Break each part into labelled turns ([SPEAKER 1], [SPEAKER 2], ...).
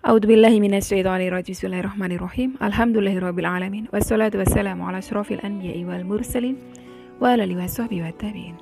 [SPEAKER 1] A'udzubillahi minasyaitonirrajim. Bismillahirrahmanirrahim. Alhamdulillahirabbil alamin. Wassalatu wassalamu ala asyrofil anbiya'i wal mursalin wa ala alihi washabbihi wattabi'in.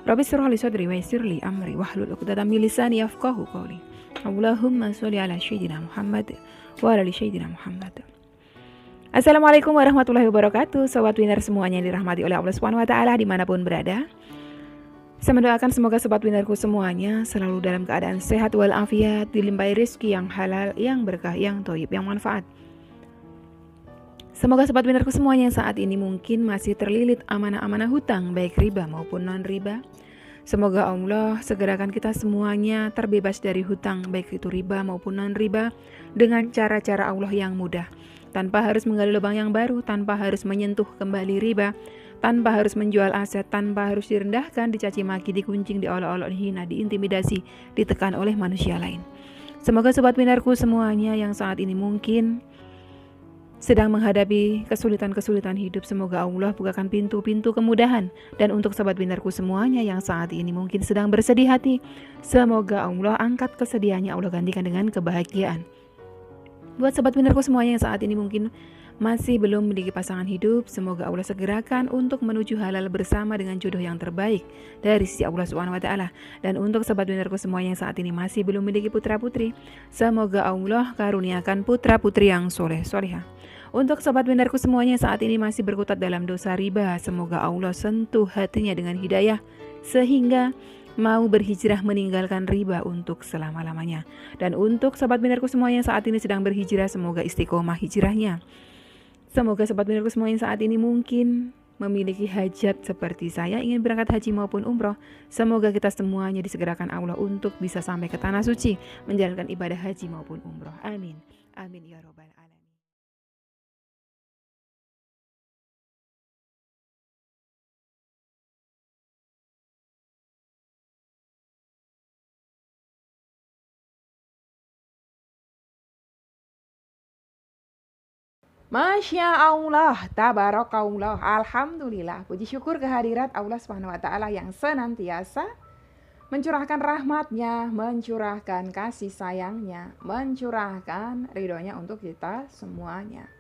[SPEAKER 1] Rabbi shrah li sadri wa yassir li amri wahlul 'uqdatam min lisani yafqahu qawli. Allahumma sholli ala sayyidina Muhammad wa ala ali sayyidina Muhammad. Assalamualaikum warahmatullahi wabarakatuh. Sobat Winner semuanya yang dirahmati oleh Allah Subhanahu wa taala dimanapun berada. Saya mendoakan semoga sobat winnerku semuanya selalu dalam keadaan sehat walafiat, dilimpahi rezeki yang halal, yang berkah, yang thayyib, yang manfaat. Semoga sobat winnerku semuanya yang saat ini mungkin masih terlilit amanah-amanah hutang, baik riba maupun non-riba. Semoga Allah segerakan kita semuanya terbebas dari hutang, baik itu riba maupun non-riba, dengan cara-cara Allah yang mudah. Tanpa harus menggali lubang yang baru, tanpa harus menyentuh kembali riba, tanpa harus menjual aset, tanpa harus direndahkan, dicaci maki, dikuncing, diolok-olok, dihina, diintimidasi, ditekan oleh manusia lain. Semoga sobat winnerku semuanya yang saat ini mungkin sedang menghadapi kesulitan-kesulitan hidup, semoga Allah bukakan pintu-pintu kemudahan. Dan untuk sobat winnerku semuanya yang saat ini mungkin sedang bersedih hati, semoga Allah angkat kesedihannya, Allah gantikan dengan kebahagiaan. Buat sobat winnerku semuanya yang saat ini mungkin masih belum memiliki pasangan hidup, semoga Allah segerakan untuk menuju halal bersama dengan jodoh yang terbaik dari sisi Allah Subhanahu wa taala. Dan untuk sobat winnerku semuanya yang saat ini masih belum memiliki putra-putri, semoga Allah karuniakan putra-putri yang soleh solehah. Untuk sobat winnerku semuanya yang saat ini masih berkutat dalam dosa riba, semoga Allah sentuh hatinya dengan hidayah sehingga mau berhijrah meninggalkan riba untuk selama-lamanya. Dan untuk sobat winnerku semuanya yang saat ini sedang berhijrah, semoga istiqomah hijrahnya. Semoga sobat winnerku semuanya saat ini mungkin memiliki hajat seperti saya, ingin berangkat haji maupun umroh. Semoga kita semuanya disegerakan Allah untuk bisa sampai ke tanah suci, menjalankan ibadah haji maupun umroh. Amin. Amin ya robbal alamin. Masya Allah, tabarakallah, alhamdulillah, puji syukur kehadirat Allah Subhanahu wa taala yang senantiasa mencurahkan rahmatnya, mencurahkan kasih sayangnya, mencurahkan ridhonya untuk kita semuanya.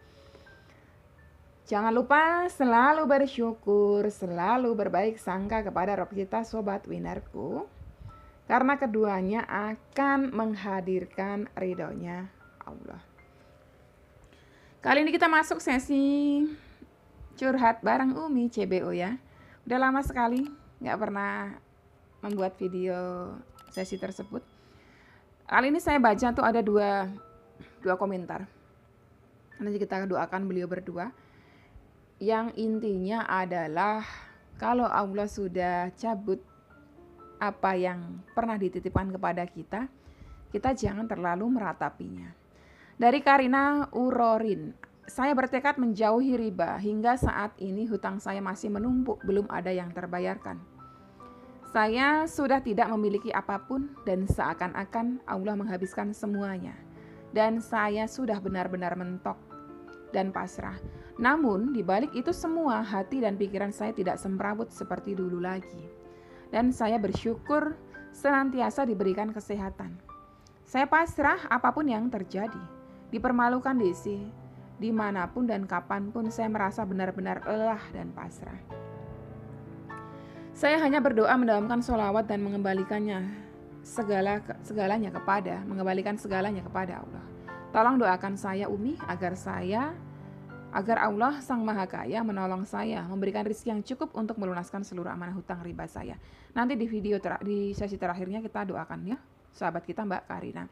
[SPEAKER 1] Jangan lupa selalu bersyukur, selalu berbaik sangka kepada Rabb kita sobat winnerku, karena keduanya akan menghadirkan ridhonya Allah. Kali ini kita masuk sesi curhat bareng Umi CBO ya. Udah lama sekali gak pernah membuat video sesi tersebut. Kali ini saya baca tuh ada dua komentar. Nanti kita doakan beliau berdua. Yang intinya adalah kalau Allah sudah cabut apa yang pernah dititipkan kepada kita, kita jangan terlalu meratapinya. Dari Karina Urorin, saya bertekad menjauhi riba, hingga saat ini hutang saya masih menumpuk, belum ada yang terbayarkan. Saya sudah tidak memiliki apapun dan seakan-akan Allah menghabiskan semuanya. Dan saya sudah benar-benar mentok dan pasrah. Namun di balik itu semua, hati dan pikiran saya tidak semrawut seperti dulu lagi. Dan saya bersyukur senantiasa diberikan kesehatan. Saya pasrah apapun yang terjadi. Dipermalukan dimanapun dan kapanpun, saya merasa benar-benar lelah dan pasrah. Saya hanya berdoa, mendawamkan sholawat dan mengembalikan segalanya kepada Allah. Tolong doakan saya Umi agar Allah Sang Maha Kaya menolong saya, memberikan rezeki yang cukup untuk melunaskan seluruh amanah hutang riba saya. Nanti di di sesi terakhirnya kita doakan ya, sahabat kita Mbak Karina.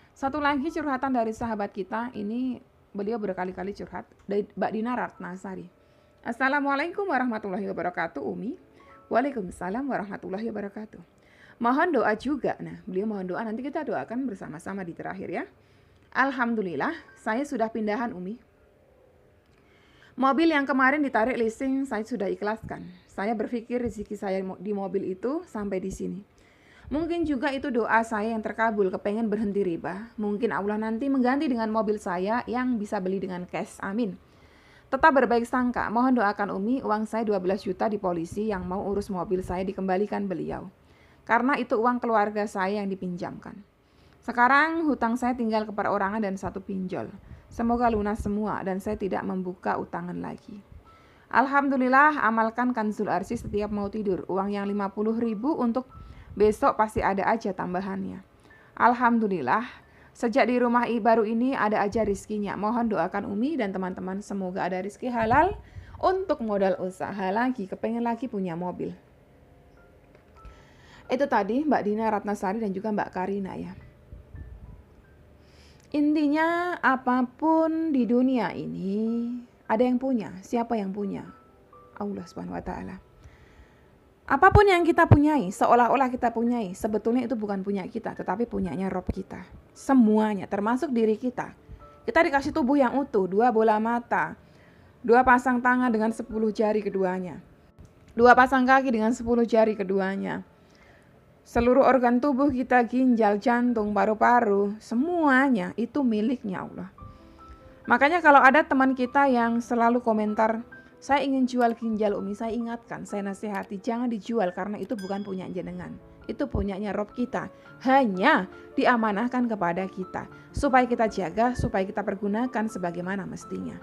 [SPEAKER 1] Satu lagi curhatan dari sahabat kita, ini beliau berkali-kali curhat, dari Mbak Dina Ratnasari. Assalamualaikum warahmatullahi wabarakatuh Umi. Waalaikumsalam warahmatullahi wabarakatuh. Mohon doa juga. Nah, beliau mohon doa, nanti kita doakan bersama-sama di terakhir ya. Alhamdulillah, saya sudah pindahan Umi. Mobil yang kemarin ditarik leasing saya sudah ikhlaskan. Saya berpikir rezeki saya di mobil itu sampai di sini. Mungkin juga itu doa saya yang terkabul, kepengen berhenti riba. Mungkin Allah nanti mengganti dengan mobil saya yang bisa beli dengan cash, amin. Tetap berbaik sangka, mohon doakan Umi, uang saya 12 juta di polisi yang mau urus mobil saya dikembalikan beliau. Karena itu uang keluarga saya yang dipinjamkan. Sekarang hutang saya tinggal ke perorangan dan 1 pinjol. Semoga lunas semua dan saya tidak membuka utangan lagi. Alhamdulillah, amalkan Kanzul Arsy setiap mau tidur. Uang yang 50.000 untuk besok pasti ada aja tambahannya. Alhamdulillah, sejak di rumah baru ini ada aja rizkinya. Mohon doakan Umi dan teman-teman semoga ada rizki halal untuk modal usaha lagi, kepengen lagi punya mobil. Itu tadi Mbak Dina Ratnasari dan juga Mbak Karina ya. Intinya apapun di dunia ini ada yang punya. Siapa yang punya? Allah Subhanahu wa taala. Apapun yang kita punyai, seolah-olah kita punyai, sebetulnya itu bukan punya kita, tetapi punyanya Rob kita. Semuanya, termasuk diri kita. Kita dikasih tubuh yang utuh, 2 bola mata, 2 pasang tangan dengan 10 jari keduanya, 2 pasang kaki dengan 10 jari keduanya. Seluruh organ tubuh kita, ginjal, jantung, paru-paru, semuanya itu miliknya Allah. Makanya kalau ada teman kita yang selalu komentar, saya ingin jual ginjal Umi, saya ingatkan, saya nasihati, jangan dijual karena itu bukan punya jenengan. Itu punyanya Rob kita, hanya diamanahkan kepada kita, supaya kita jaga, supaya kita pergunakan sebagaimana mestinya.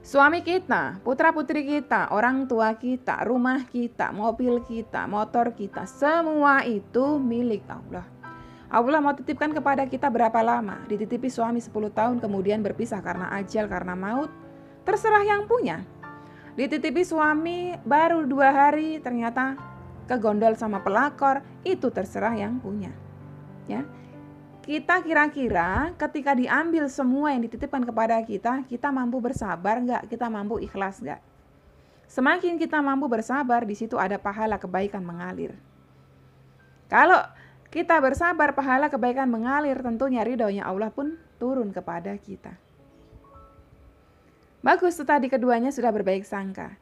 [SPEAKER 1] Suami kita, putra-putri kita, orang tua kita, rumah kita, mobil kita, motor kita, semua itu milik Allah. Allah mau titipkan kepada kita berapa lama? Dititipi suami 10 tahun kemudian berpisah karena ajal, karena maut, terserah yang punya. Dititipi suami baru 2 hari ternyata kegondol sama pelakor, itu terserah yang punya. Ya. Kita kira-kira ketika diambil semua yang dititipkan kepada kita, kita mampu bersabar enggak? Kita mampu ikhlas enggak? Semakin kita mampu bersabar, di situ ada pahala kebaikan mengalir. Kalau kita bersabar, pahala kebaikan mengalir, tentunya ridhonya Allah pun turun kepada kita. Bagus, tadi keduanya sudah berbaik sangka.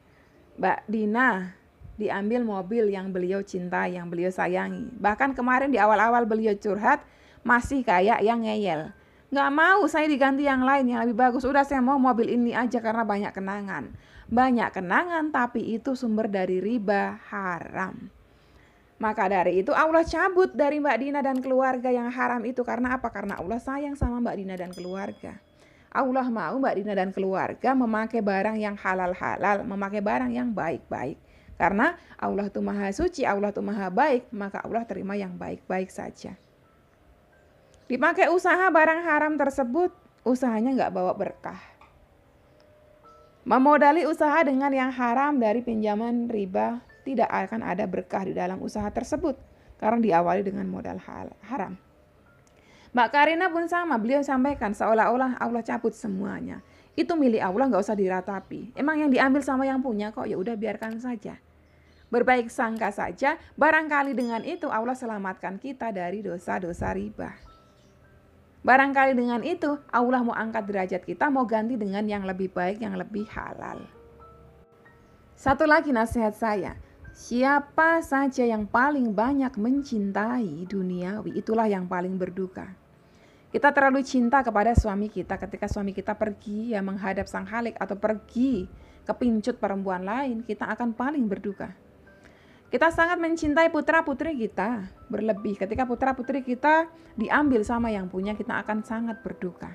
[SPEAKER 1] Mbak Dina diambil mobil yang beliau cintai, yang beliau sayangi. Bahkan kemarin di awal-awal beliau curhat, masih kayak yang ngeyel. Nggak mau saya diganti yang lain yang lebih bagus. Udah saya mau mobil ini aja karena banyak kenangan. Banyak kenangan tapi itu sumber dari riba haram. Maka dari itu Allah cabut dari Mbak Dina dan keluarga yang haram itu. Karena apa? Karena Allah sayang sama Mbak Dina dan keluarga. Allah mau Mbak Dina dan keluarga memakai barang yang halal-halal, memakai barang yang baik-baik. Karena Allah itu maha suci, Allah itu maha baik, maka Allah terima yang baik-baik saja. Dipakai usaha barang haram tersebut, usahanya nggak bawa berkah. Memodali usaha dengan yang haram dari pinjaman riba, tidak akan ada berkah di dalam usaha tersebut. Karena diawali dengan modal haram. Mbak Karina pun sama, beliau sampaikan seolah-olah Allah cabut semuanya. Itu milik Allah, nggak usah diratapi. Emang yang diambil sama yang punya kok, ya udah biarkan saja. Berbaik sangka saja, barangkali dengan itu Allah selamatkan kita dari dosa-dosa riba. Barangkali dengan itu Allah mau angkat derajat kita, mau ganti dengan yang lebih baik, yang lebih halal. Satu lagi nasihat saya, siapa saja yang paling banyak mencintai duniawi, itulah yang paling berduka. Kita terlalu cinta kepada suami kita, ketika suami kita pergi ya menghadap sang Khalik atau pergi kepincut perempuan lain, kita akan paling berduka. Kita sangat mencintai putra-putri kita berlebih. Ketika putra-putri kita diambil sama yang punya, kita akan sangat berduka.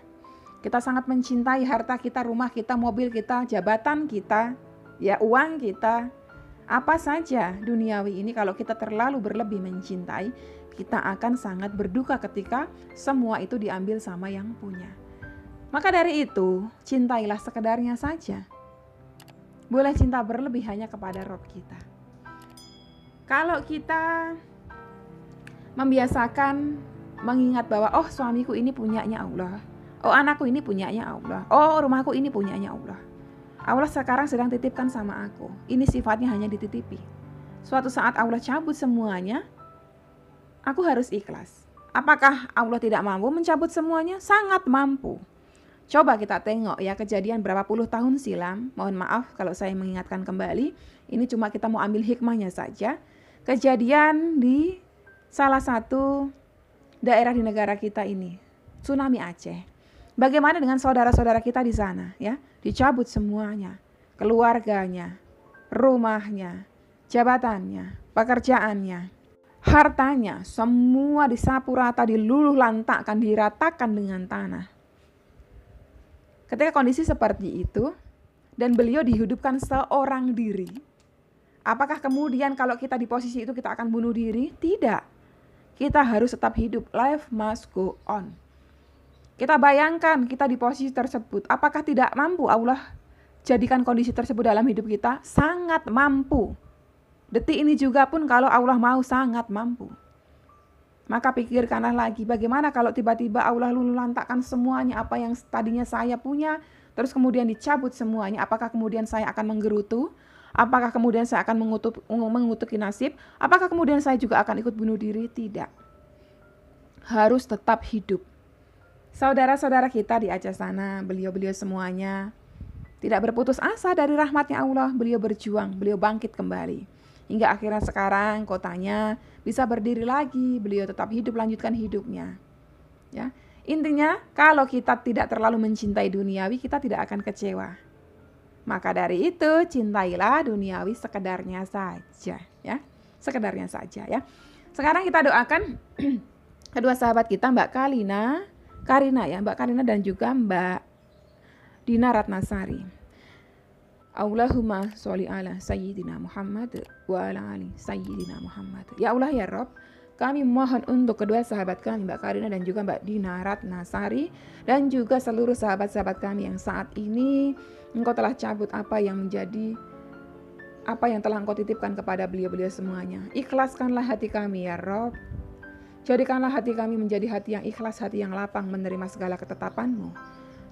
[SPEAKER 1] Kita sangat mencintai harta kita, rumah kita, mobil kita, jabatan kita, ya uang kita. Apa saja duniawi ini kalau kita terlalu berlebih mencintai, kita akan sangat berduka ketika semua itu diambil sama yang punya. Maka dari itu, cintailah sekedarnya saja. Boleh cinta berlebih hanya kepada Rob kita. Kalau kita membiasakan mengingat bahwa oh suamiku ini punyanya Allah, oh anakku ini punyanya Allah, oh rumahku ini punyanya Allah. Allah sekarang sedang titipkan sama aku. Ini sifatnya hanya dititipi. Suatu saat Allah cabut semuanya, aku harus ikhlas. Apakah Allah tidak mampu mencabut semuanya? Sangat mampu. Coba kita tengok ya kejadian berapa puluh tahun silam. Mohon maaf kalau saya mengingatkan kembali. Ini cuma kita mau ambil hikmahnya saja. Kejadian di salah satu daerah di negara kita ini, tsunami Aceh. Bagaimana dengan saudara-saudara kita di sana ya? Dicabut semuanya, keluarganya, rumahnya, jabatannya, pekerjaannya. hartanya semua disapu rata, diluluh lantakkan, diratakan dengan tanah. Ketika kondisi seperti itu, dan beliau dihidupkan seorang diri, apakah kemudian kalau kita di posisi itu kita akan bunuh diri? Tidak. Kita harus tetap hidup. Life must go on. Kita bayangkan kita di posisi tersebut, apakah tidak mampu Allah jadikan kondisi tersebut dalam hidup kita? Sangat mampu. Detik ini juga pun kalau Allah mau, sangat mampu. Maka pikirkanlah lagi, bagaimana kalau tiba-tiba Allah luluh lantakkan semuanya apa yang tadinya saya punya, terus kemudian dicabut semuanya. Apakah kemudian saya akan menggerutu? Apakah kemudian saya akan mengutuki nasib? Apakah kemudian saya juga akan ikut bunuh diri? Tidak. Harus tetap hidup. Saudara-saudara kita di Aceh sana, beliau-beliau semuanya tidak berputus asa dari rahmatnya Allah. Beliau berjuang, beliau bangkit kembali. Hingga akhirnya sekarang kotanya bisa berdiri lagi, beliau tetap hidup, lanjutkan hidupnya. Ya, intinya kalau kita tidak terlalu mencintai duniawi, kita tidak akan kecewa. Maka dari itu cintailah duniawi sekedarnya saja, ya, sekedarnya saja, ya. Sekarang kita doakan kedua sahabat kita, Mbak Karina, ya, Mbak Karina dan juga Mbak Dina Ratnasari. Allahumma sholli ala Sayyidina Muhammad wa ala ali Sayyidina Muhammad. Ya Allah ya Rob, kami mohon untuk kedua sahabat kami, Mbak Karina dan juga Mbak Dina Ratnasari, dan juga seluruh sahabat-sahabat kami yang saat ini Engkau telah cabut apa yang telah Engkau titipkan kepada beliau-beliau semuanya. Ikhlaskanlah hati kami ya Rob. Jadikanlah hati kami menjadi hati yang ikhlas, hati yang lapang menerima segala ketetapan-Mu.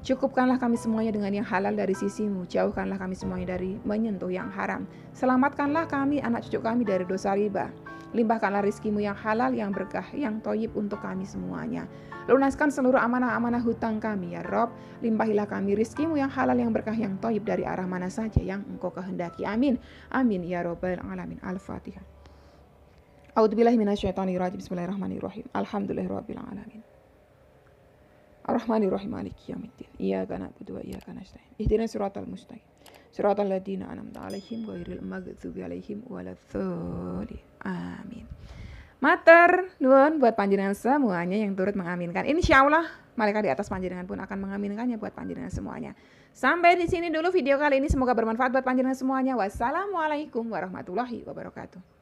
[SPEAKER 1] Cukupkanlah kami semuanya dengan yang halal dari sisi-Mu. Jauhkanlah kami semuanya dari menyentuh yang haram. Selamatkanlah kami, anak cucu kami dari dosa riba. Limpahkanlah rizki-Mu yang halal, yang berkah, yang thoyyib untuk kami semuanya. Lunaskan seluruh amanah-amanah hutang kami ya Rob. Limpahilah kami rizki-Mu yang halal, yang berkah, yang thoyyib dari arah mana saja yang Engkau kehendaki. Amin. Amin ya Rabbal alamin. Al-Fatihah. A'udzubillahi minasyaitonirrajim. Bismillahirrahmanirrahim. Alhamdulillahirabbil alamin. Ar-Rahmanir-Rahim Maliki Yaumiddin. Iyyaka na'budu wa iyyaka nasta'in. Ihdinas siratal mustaqim. Siratal ladzina an'amta 'alaihim ghairil maghdubi 'alaihim waladdallin. Amin. Matur nuwun buat panjenengan semuanya yang turut mengaminkan. Insyaallah malaikat di atas panjenengan pun akan mengaminkannya buat panjenengan semuanya. Sampai di sini dulu video kali ini, semoga bermanfaat buat panjenengan semuanya. Wassalamualaikum warahmatullahi wabarakatuh.